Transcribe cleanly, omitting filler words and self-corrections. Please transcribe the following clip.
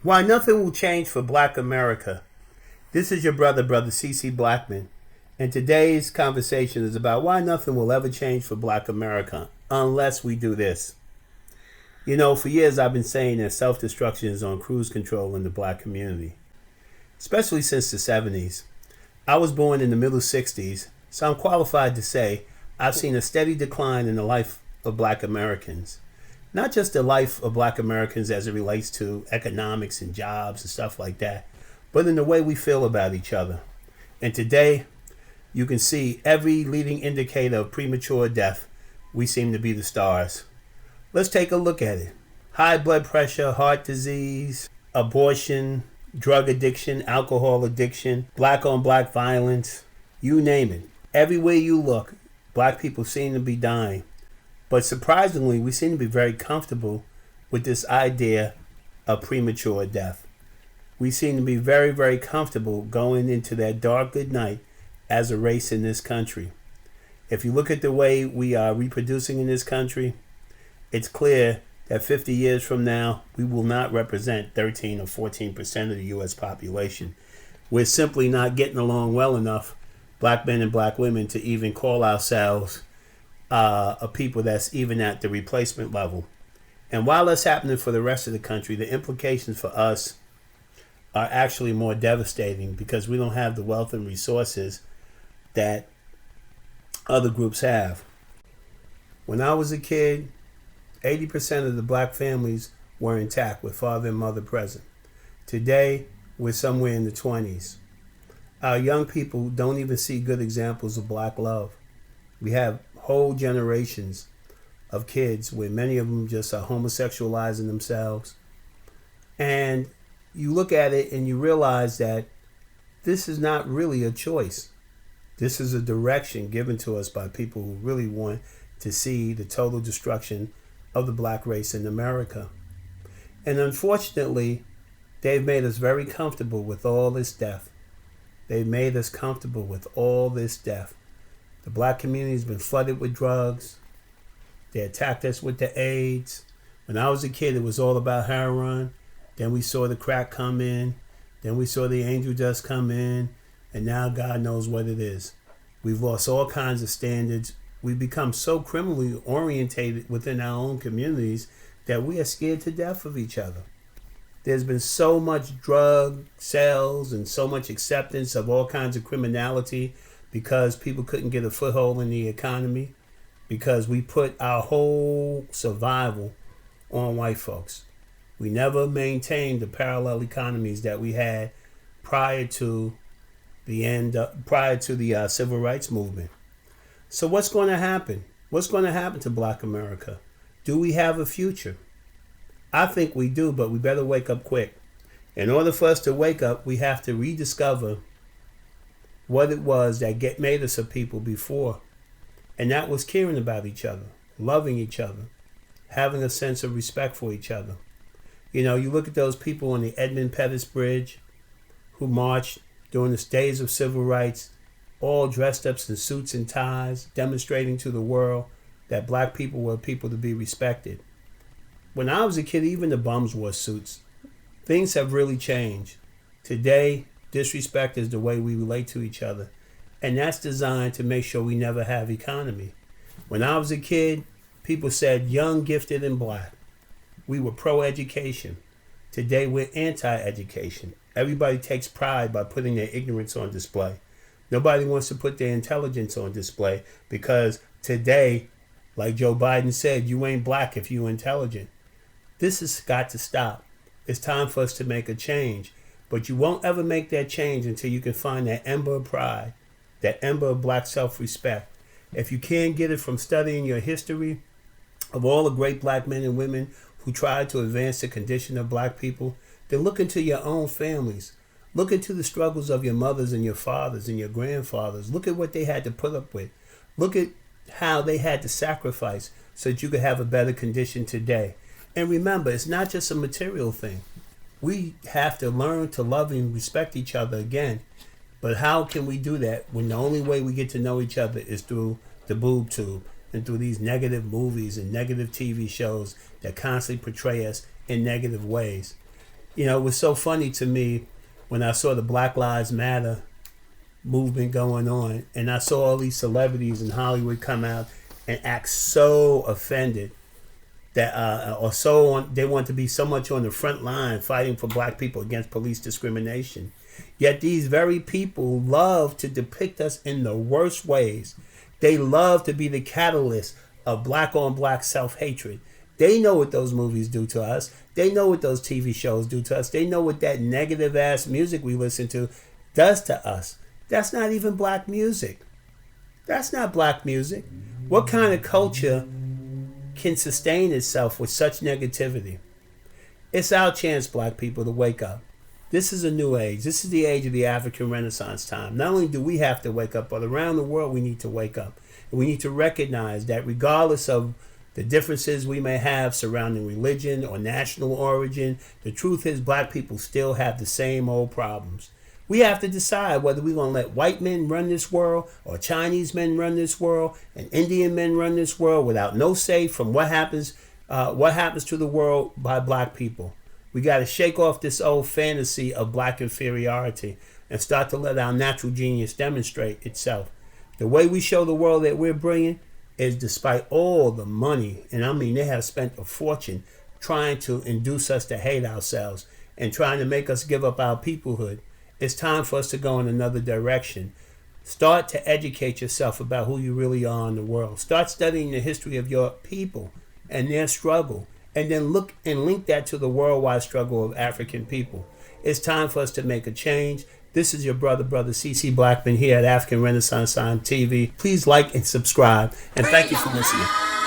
Why nothing will change for Black America. This is your brother C.C. Blackman, and today's conversation is about why nothing will ever change for Black America unless we do this. You know, for years I've been saying that self-destruction is on cruise control in the Black community, especially since the 70s. I was born in the middle 60s, so I'm qualified to say I've seen a steady decline in the life of Black Americans. Not just the life of Black Americans as it relates to economics and jobs and stuff like that, but in the way we feel about each other. And today, you can see every leading indicator of premature death, we seem to be the stars. Let's take a look at it. High blood pressure, heart disease, abortion, drug addiction, alcohol addiction, black on black violence, you name it. Everywhere you look, Black people seem to be dying. But surprisingly, we seem to be very comfortable with this idea of premature death. We seem to be very, very comfortable going into that dark good night as a race in this country. If you look at the way we are reproducing in this country, it's clear that 50 years from now, we will not represent 13 or 14% of the U.S. population. We're simply not getting along well enough, Black men and Black women, to even call ourselves a people that's even at the replacement level. And while that's happening for the rest of the country, the implications for us are actually more devastating because we don't have the wealth and resources that other groups have. When I was a kid, 80% of the Black families were intact with father and mother present. Today, we're somewhere in the 20s. Our young people don't even see good examples of Black love. We have whole generations of kids where many of them just are homosexualizing themselves. And you look at it and you realize that this is not really a choice. This is a direction given to us by people who really want to see the total destruction of the Black race in America. And unfortunately, they've made us very comfortable with all this death. They've made us comfortable with all this death. The Black community has been flooded with drugs. They attacked us with the AIDS. When I was a kid, it was all about heroin. Then we saw the crack come in. Then we saw the angel dust come in. And now God knows what it is. We've lost all kinds of standards. We've become so criminally orientated within our own communities that we are scared to death of each other. There's been so much drug sales and so much acceptance of all kinds of criminality because people couldn't get a foothold in the economy, because we put our whole survival on white folks. We never maintained the parallel economies that we had prior to the civil rights movement. So what's going to happen? What's going to happen to Black America? Do we have a future? I think we do, but we better wake up quick. In order for us to wake up, we have to rediscover what it was that made us a people before. And that was caring about each other, loving each other, having a sense of respect for each other. You know, you look at those people on the Edmund Pettus Bridge who marched during the days of civil rights, all dressed up in suits and ties, demonstrating to the world that Black people were people to be respected. When I was a kid, even the bums wore suits. Things have really changed. Today, disrespect is the way we relate to each other. And that's designed to make sure we never have economy. When I was a kid, people said young, gifted, and Black. We were pro-education. Today, we're anti-education. Everybody takes pride by putting their ignorance on display. Nobody wants to put their intelligence on display because today, like Joe Biden said, you ain't Black if you're intelligent. This has got to stop. It's time for us to make a change. But you won't ever make that change until you can find that ember of pride, that ember of Black self-respect. If you can't get it from studying your history of all the great Black men and women who tried to advance the condition of Black people, then look into your own families. Look into the struggles of your mothers and your fathers and your grandfathers. Look at what they had to put up with. Look at how they had to sacrifice so that you could have a better condition today. And remember, it's not just a material thing. We have to learn to love and respect each other again. But how can we do that when the only way we get to know each other is through the boob tube and through these negative movies and negative TV shows that constantly portray us in negative ways? You know, it was so funny to me when I saw the Black Lives Matter movement going on, and I saw all these celebrities in Hollywood come out and act so offended that they want to be so much on the front line fighting for black people against police discrimination. Yet these very people love to depict us in the worst ways. They love to be the catalyst of black on black self-hatred. They know what those movies do to us. They know what those TV shows do to us. They know what that negative ass music we listen to does to us. That's not even black music. That's not black music. What kind of culture can sustain itself with such negativity? It's our chance, black people, to wake up. This is a new age. This is the age of the African Renaissance time. Not only do we have to wake up, but around the world we need to wake up. And we need to recognize that regardless of the differences we may have surrounding religion or national origin, the truth is black people still have the same old problems. We have to decide whether we're going to let white men run this world or Chinese men run this world and Indian men run this world without no say from what happens to the world by black people. We got to shake off this old fantasy of black inferiority and start to let our natural genius demonstrate itself. The way we show the world that we're brilliant is despite all the money, and I mean they have spent a fortune trying to induce us to hate ourselves and trying to make us give up our peoplehood. It's time for us to go in another direction. Start to educate yourself about who you really are in the world. Start studying the history of your people and their struggle, and then look and link that to the worldwide struggle of African people. It's time for us to make a change. This is your brother C.C. Blackman here at African Renaissance on TV. Please like and subscribe, and thank you for listening.